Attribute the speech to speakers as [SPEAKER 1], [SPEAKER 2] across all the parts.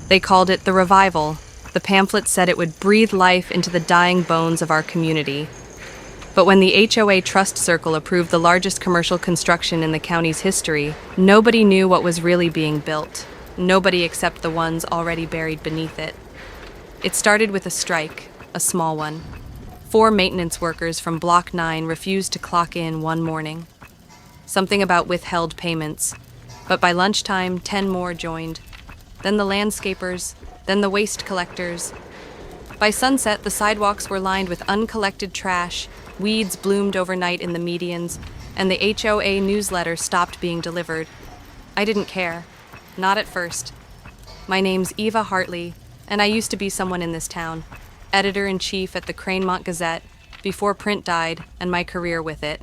[SPEAKER 1] They called it the revival. The pamphlet said it would breathe life into the dying bones of our community. But when the HOA Trust Circle approved the largest commercial construction in the county's history, nobody knew what was really being built. Nobody except the ones already buried beneath it. It started with a strike, a small one. 4 maintenance workers from Block 9 refused to clock in one morning. Something about withheld payments. But by lunchtime, 10 more joined. Then the landscapers, then the waste collectors. By sunset, the sidewalks were lined with uncollected trash, weeds bloomed overnight in the medians, and the HOA newsletter stopped being delivered. I didn't care. Not at first. My name's Eva Hartley, and I used to be someone in this town. Editor-in-chief at the Cranemont Gazette, before print died, and my career with it.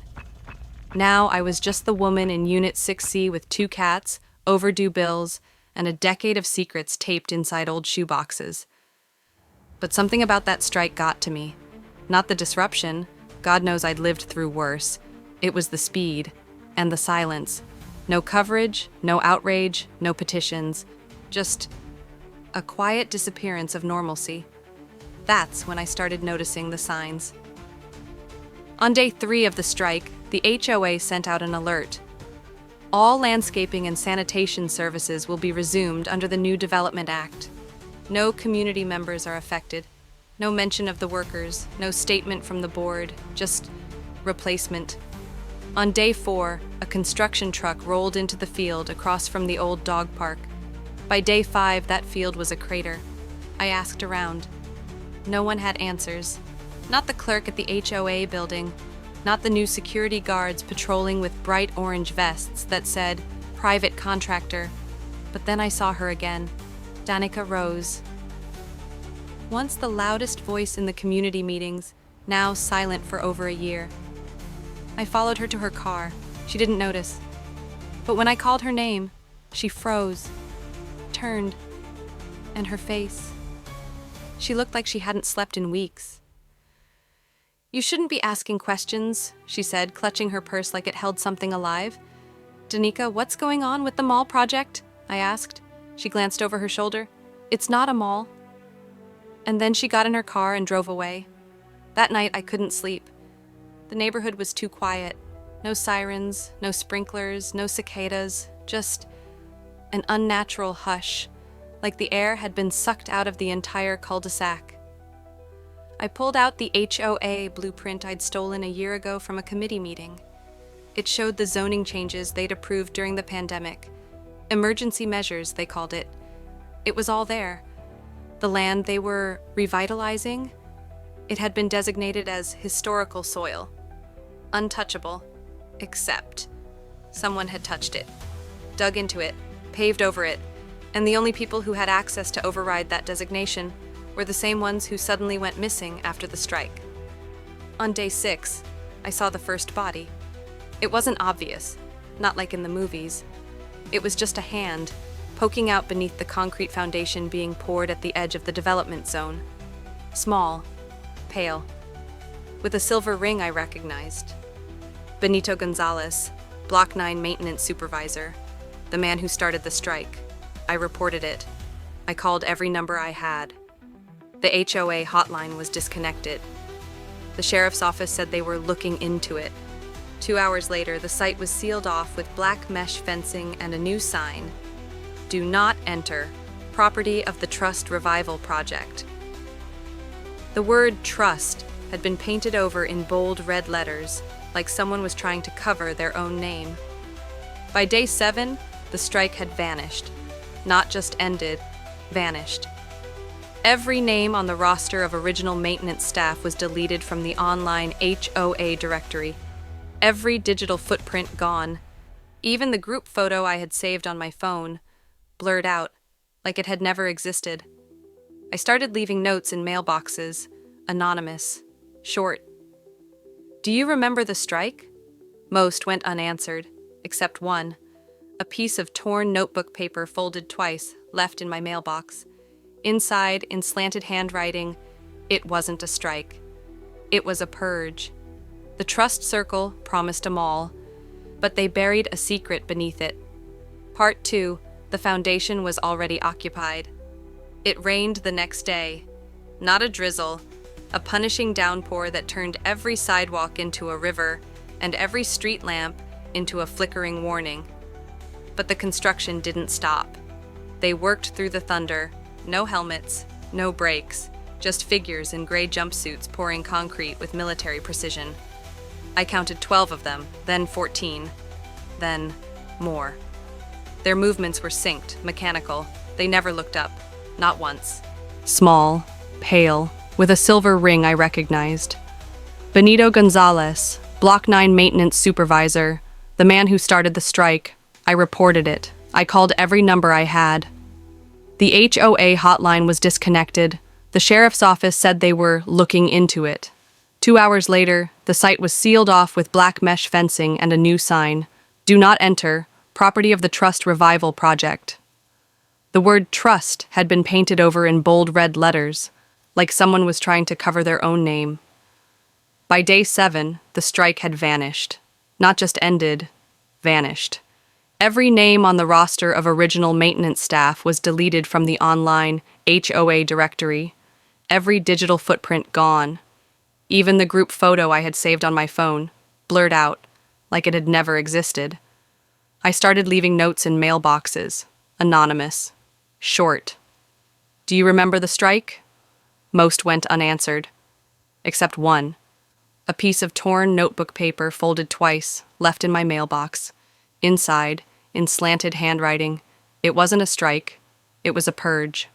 [SPEAKER 1] Now I was just the woman in Unit 6C with 2 cats, overdue bills, and a decade of secrets taped inside old shoeboxes. But something about that strike got to me. Not the disruption. God knows I'd lived through worse. It was the speed and the silence. No coverage, no outrage, no petitions. Just a quiet disappearance of normalcy. That's when I started noticing the signs. On day 3 of the strike, the HOA sent out an alert. All landscaping and sanitation services will be resumed under the new Development Act. No community members are affected. No mention of the workers, no statement from the board, just replacement. On day 4, a construction truck rolled into the field across from the old dog park. By day 5, that field was a crater. I asked around. No one had answers. Not the clerk at the HOA building, not the new security guards patrolling with bright orange vests that said, "Private contractor." But then I saw her again, Danica Rose. Once the loudest voice in the community meetings, now silent for over a year. I followed her to her car. She didn't notice. But when I called her name, she froze, turned, and her face. She looked like she hadn't slept in weeks. "You shouldn't be asking questions," she said, clutching her purse like it held something alive. "Danica, what's going on with the mall project?" I asked. She glanced over her shoulder. "It's not a mall." And then she got in her car and drove away. That night, I couldn't sleep. The neighborhood was too quiet. No sirens, no sprinklers, no cicadas, just an unnatural hush, like the air had been sucked out of the entire cul-de-sac. I pulled out the HOA blueprint I'd stolen a year ago from a committee meeting. It showed the zoning changes they'd approved during the pandemic. Emergency measures, they called it. It was all there. The land they were revitalizing, it had been designated as historical soil. Untouchable, except someone had touched it, dug into it, paved over it, and the only people who had access to override that designation were the same ones who suddenly went missing after the strike. On day 6, I saw the first body. It wasn't obvious, not like in the movies. It was just a hand, poking out beneath the concrete foundation being poured at the edge of the development zone. Small, pale, with a silver ring I recognized. Benito Gonzalez, Block 9 maintenance supervisor, the man who started the strike. I reported it. I called every number I had. The HOA hotline was disconnected. The sheriff's office said they were looking into it. 2 hours later, the site was sealed off with black mesh fencing and a new sign. "Do not enter. Property of the Trust Revival Project." The word trust had been painted over in bold red letters, like someone was trying to cover their own name. By day 7, the strike had vanished. Not just ended, vanished. Every name on the roster of original maintenance staff was deleted from the online HOA directory. Every digital footprint gone. Even the group photo I had saved on my phone, blurred out, like it had never existed. I started leaving notes in mailboxes, anonymous, short. "Do you remember the strike?" Most went unanswered, except one. A piece of torn notebook paper folded twice, left in my mailbox. Inside, in slanted handwriting, it wasn't a strike. It was a purge. The Trust Circle promised a mall, but they buried a secret beneath it. Part 2, the foundation was already occupied. It rained the next day. Not a drizzle, a punishing downpour that turned every sidewalk into a river and every street lamp into a flickering warning. But the construction didn't stop. They worked through the thunder, no helmets, no brakes, just figures in gray jumpsuits pouring concrete with military precision. I counted 12 of them, then 14, then more. Their movements were synced, mechanical. They never looked up, not once. Small, pale, with a silver ring I recognized. Benito Gonzalez, Block 9 maintenance supervisor, the man who started the strike. I reported it. I called every number I had. The HOA hotline was disconnected. The sheriff's office said they were looking into it. 2 hours later, the site was sealed off with black mesh fencing and a new sign. Do not enter, property of the Trust Revival Project. The word trust had been painted over in bold red letters, like someone was trying to cover their own name. By day 7, the strike had vanished. Not just ended, vanished. Every name on the roster of original maintenance staff was deleted from the online HOA directory. Every digital footprint gone. Even the group photo I had saved on my phone, blurred out, like it had never existed. I started leaving notes in mailboxes, anonymous, short. Do you remember the strike? Most went unanswered, except one. A piece of torn notebook paper folded twice, left in my mailbox. Inside, in slanted handwriting, it wasn't a strike, it was a purge.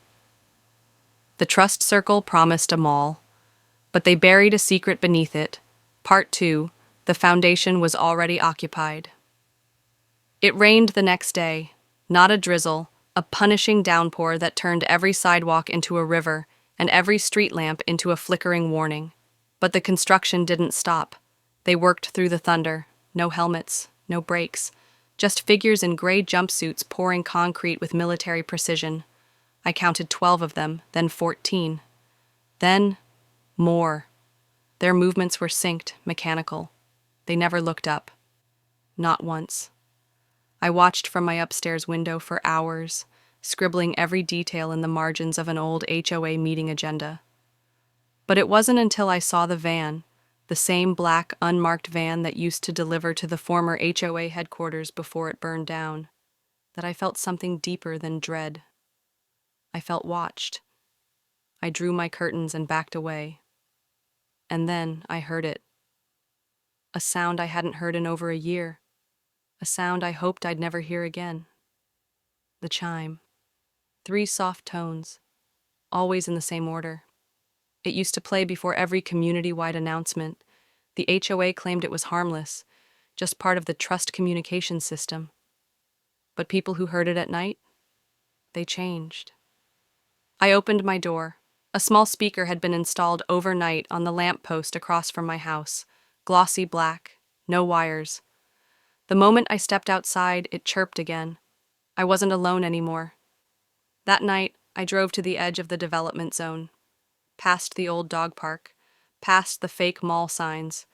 [SPEAKER 1] The Trust Circle promised a mall, but they buried a secret beneath it. Part 2, the foundation was already occupied. It rained the next day, not a drizzle, a punishing downpour that turned every sidewalk into a river and every street lamp into a flickering warning. But the construction didn't stop. They worked through the thunder, no helmets, no brakes, just figures in gray jumpsuits pouring concrete with military precision. I counted 12 of them, then 14. Then, more. Their movements were synced, mechanical. They never looked up. Not once. I watched from my upstairs window for hours, scribbling every detail in the margins of an old HOA meeting agenda. But it wasn't until I saw the van, the same black, unmarked van that used to deliver to the former HOA headquarters before it burned down, that I felt something deeper than dread. I felt watched. I drew my curtains and backed away. And then I heard it. A sound I hadn't heard in over a year. A sound I hoped I'd never hear again. The chime. 3 soft tones, always in the same order. It used to play before every community-wide announcement. The HOA claimed it was harmless, just part of the trust communication system. But people who heard it at night, they changed. I opened my door. A small speaker had been installed overnight on the lamp post across from my house, glossy black, no wires. The moment I stepped outside, it chirped again. I wasn't alone anymore. That night, I drove to the edge of the development zone, past the old dog park, past the fake mall signs,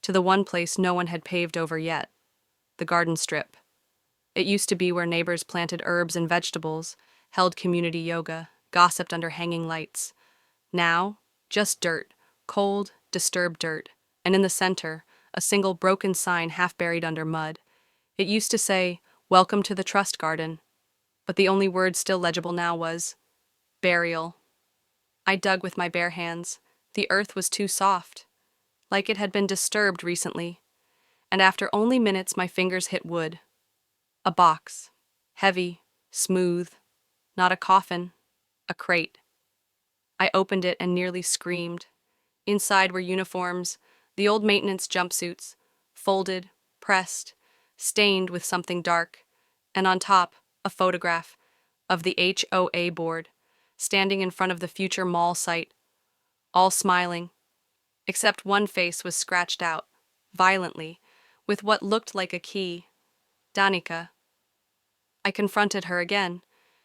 [SPEAKER 1] to the one place no one had paved over yet, the garden strip. It used to be where neighbors planted herbs and vegetables, held community yoga, gossiped under hanging lights. Now, just dirt, cold, disturbed dirt, and in the center, a single broken sign half buried under mud. It used to say, "Welcome to the Trust Garden," but the only word still legible now was, "Burial." I dug with my bare hands. The earth was too soft, like it had been disturbed recently, and after only minutes my fingers hit wood. A box, heavy, smooth, not a coffin, a crate. I opened it and nearly screamed. Inside were uniforms, the old maintenance jumpsuits, folded, pressed, stained with something dark, and on top, a photograph of the HOA board, standing in front of the future mall site, all smiling, except one face was scratched out, violently, with what looked like a key. Danica. I confronted her again.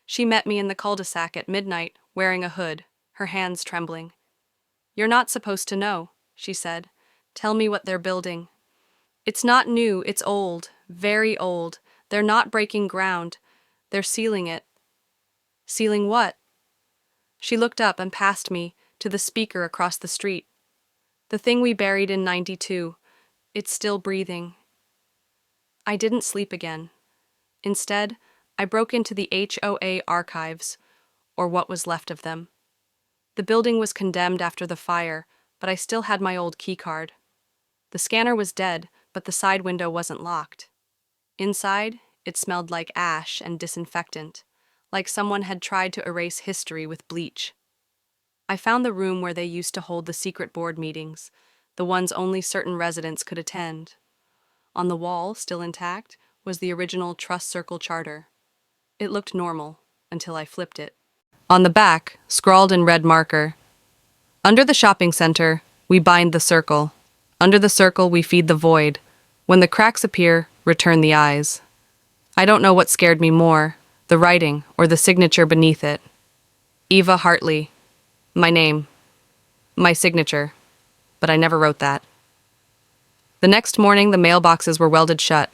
[SPEAKER 1] She met me in the cul-de-sac at midnight, wearing a hood, her hands trembling. "You're not supposed to know," she said. "Tell me what they're building." "It's not new, it's old, very old. They're not breaking ground. They're sealing it." "Sealing what?" She looked up and passed me to the speaker across the street. The thing we buried in '92. It's still breathing. I didn't sleep again. Instead, I broke into the HOA archives, or what was left of them. The building was condemned after the fire, but I still had my old keycard. The scanner was dead, but the side window wasn't locked. Inside, it smelled like ash and disinfectant, like someone had tried to erase history with bleach. I found the room where they used to hold the secret board meetings, the ones only certain residents could attend. On the wall, still intact, was the original Trust Circle charter. It looked normal, until I flipped it. On the back, scrawled in red marker, "Under the shopping center, we bind the circle. Under the circle, we feed the void. When the cracks appear, return the eyes." I don't know what scared me more, the writing or the signature beneath it. Eva Hartley. My name. My signature. But I never wrote that. The next morning, the mailboxes were welded shut.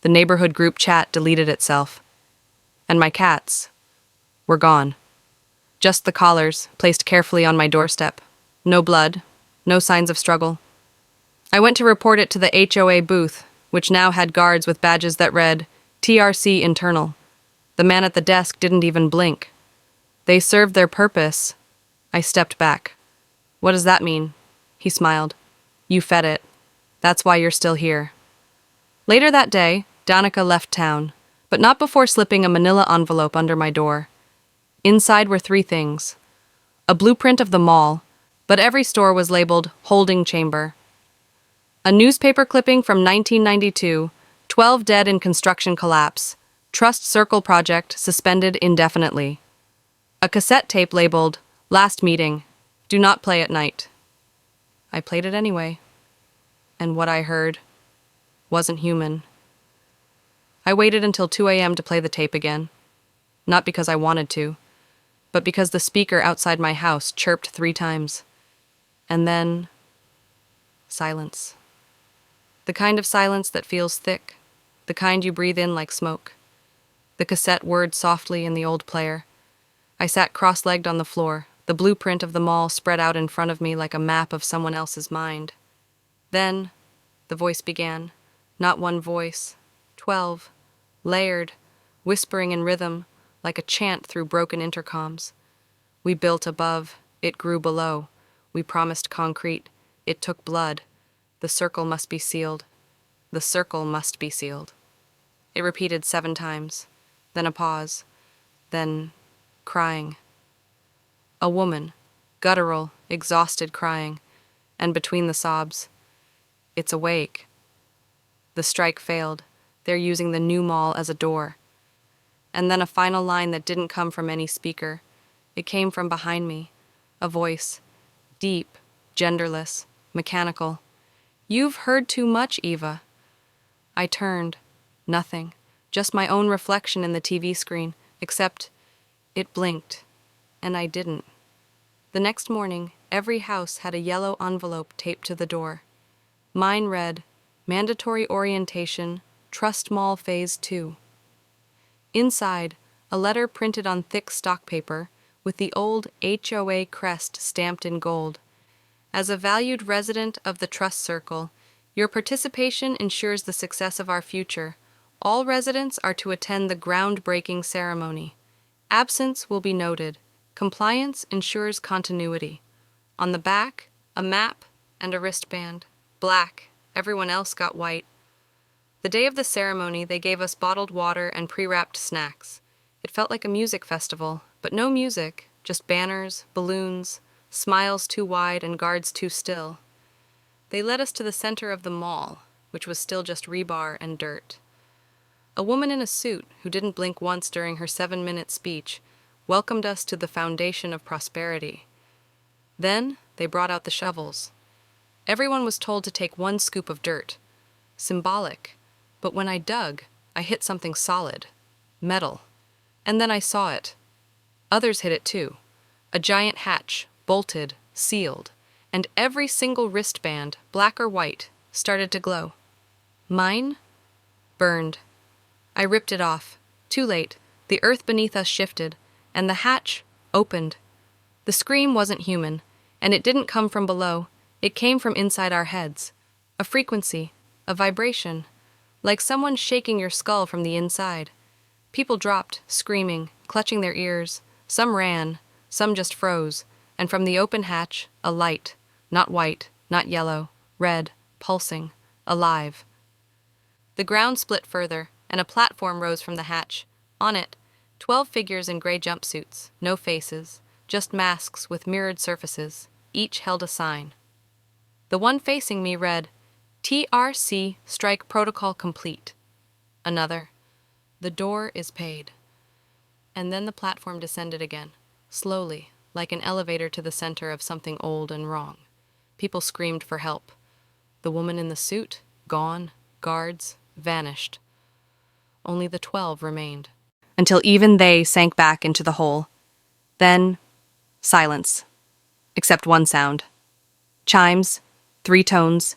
[SPEAKER 1] The neighborhood group chat deleted itself. And my cats were gone. Just the collars, placed carefully on my doorstep. No blood, no signs of struggle. I went to report it to the HOA booth, which now had guards with badges that read, TRC Internal. The man at the desk didn't even blink. They served their purpose. I stepped back. "What does that mean?" He smiled. "You fed it. That's why you're still here." Later that day, Danica left town, but not before slipping a manila envelope under my door. Inside were 3 things. A blueprint of the mall, but every store was labeled holding chamber. A newspaper clipping from 1992, 12 dead in construction collapse, Trust Circle project suspended indefinitely. A cassette tape labeled last meeting, do not play at night. I played it anyway. And what I heard wasn't human. I waited until 2 a.m. to play the tape again. Not because I wanted to, but because the speaker outside my house chirped 3 times. And then, silence. The kind of silence that feels thick, the kind you breathe in like smoke. The cassette whirred softly in the old player. I sat cross-legged on the floor, the blueprint of the mall spread out in front of me like a map of someone else's mind. Then, the voice began. Not one voice, 12, layered, whispering in rhythm, like a chant through broken intercoms. We built above, it grew below. We promised concrete, it took blood. The circle must be sealed. The circle must be sealed. It repeated 7 times, then a pause, then crying. A woman, guttural, exhausted crying, and between the sobs, "It's awake." The strike failed. They're using the new mall as a door. And then a final line that didn't come from any speaker. It came from behind me. A voice. Deep, genderless, mechanical. "You've heard too much, Eva." I turned. Nothing. Just my own reflection in the TV screen, except it blinked, and I didn't. The next morning, every house had a yellow envelope taped to the door. Mine read, Mandatory Orientation, Trust Mall Phase 2. Inside, a letter printed on thick stock paper with the old HOA crest stamped in gold. As a valued resident of the Trust Circle, your participation ensures the success of our future. All residents are to attend the groundbreaking ceremony. Absence will be noted. Compliance ensures continuity. On the back, a map and a wristband. Black. Everyone else got white. The day of the ceremony, they gave us bottled water and pre-wrapped snacks. It felt like a music festival, but no music, just banners, balloons, smiles too wide and guards too still. They led us to the center of the mall, which was still just rebar and dirt. A woman in a suit, who didn't blink once during her 7-minute speech, welcomed us to the foundation of prosperity. Then, they brought out the shovels. Everyone was told to take 1 scoop of dirt. Symbolic. But when I dug, I hit something solid. Metal. And then I saw it. Others hit it too. A giant hatch, bolted, sealed, and every single wristband, black or white, started to glow. Mine? Burned. I ripped it off. Too late. The earth beneath us shifted, and the hatch opened. The scream wasn't human, and it didn't come from below. It came from inside our heads. A frequency, a vibration, like someone shaking your skull from the inside. People dropped, screaming, clutching their ears. Some ran, some just froze, and from the open hatch, a light, not white, not yellow, red, pulsing, alive. The ground split further, and a platform rose from the hatch. On it, 12 figures in gray jumpsuits, no faces, just masks with mirrored surfaces. Each held a sign. The one facing me read, TRC Strike Protocol Complete. Another, The door is paid. And then the platform descended again, slowly, like an elevator to the center of something old and wrong. People screamed for help. The woman in the suit, gone, guards, vanished. Only the 12 remained. Until even they sank back into the hole. Then, silence. Except one sound. Chimes, 3 tones,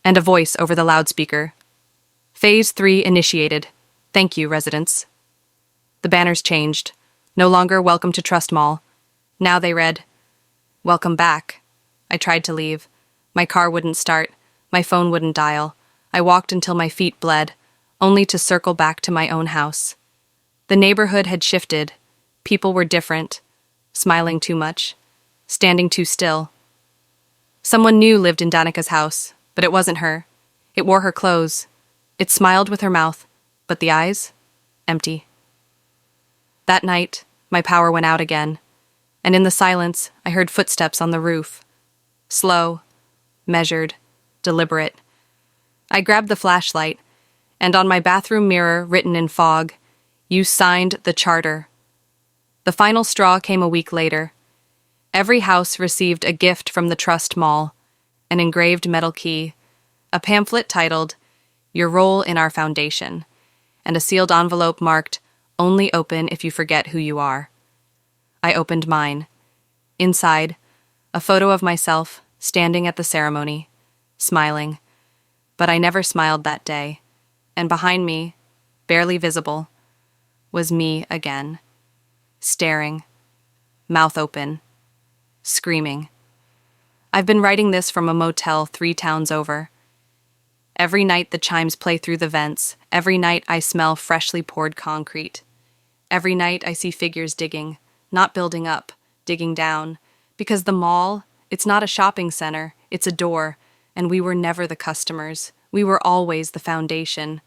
[SPEAKER 1] and a voice over the loudspeaker. Phase 3 initiated. Thank you, residents. The banners changed. No longer welcome to Trust Mall. Now they read, Welcome back. I tried to leave. My car wouldn't start. My phone wouldn't dial. I walked until my feet bled, only to circle back to my own house. The neighborhood had shifted. People were different. Smiling too much. Standing too still. Someone new lived in Danica's house, but it wasn't her. It wore her clothes. It smiled with her mouth, but the eyes? Empty. That night, my power went out again, and in the silence, I heard footsteps on the roof. Slow, measured, deliberate. I grabbed the flashlight, and on my bathroom mirror, written in fog, You signed the charter. The final straw came a week later. Every house received a gift from the Trust Mall, an engraved metal key, a pamphlet titled, Your Role in Our Foundation, and a sealed envelope marked, Only open if you forget who you are. I opened mine. Inside, a photo of myself standing at the ceremony, smiling. But I never smiled that day, and behind me, barely visible, was me again, staring, mouth open, screaming. I've been writing this from a motel 3 towns over. Every night the chimes play through the vents. Every night I smell freshly poured concrete. Every night I see figures digging, not building up, digging down. Because the mall, it's not a shopping center, it's a door, and we were never the customers. We were always the foundation.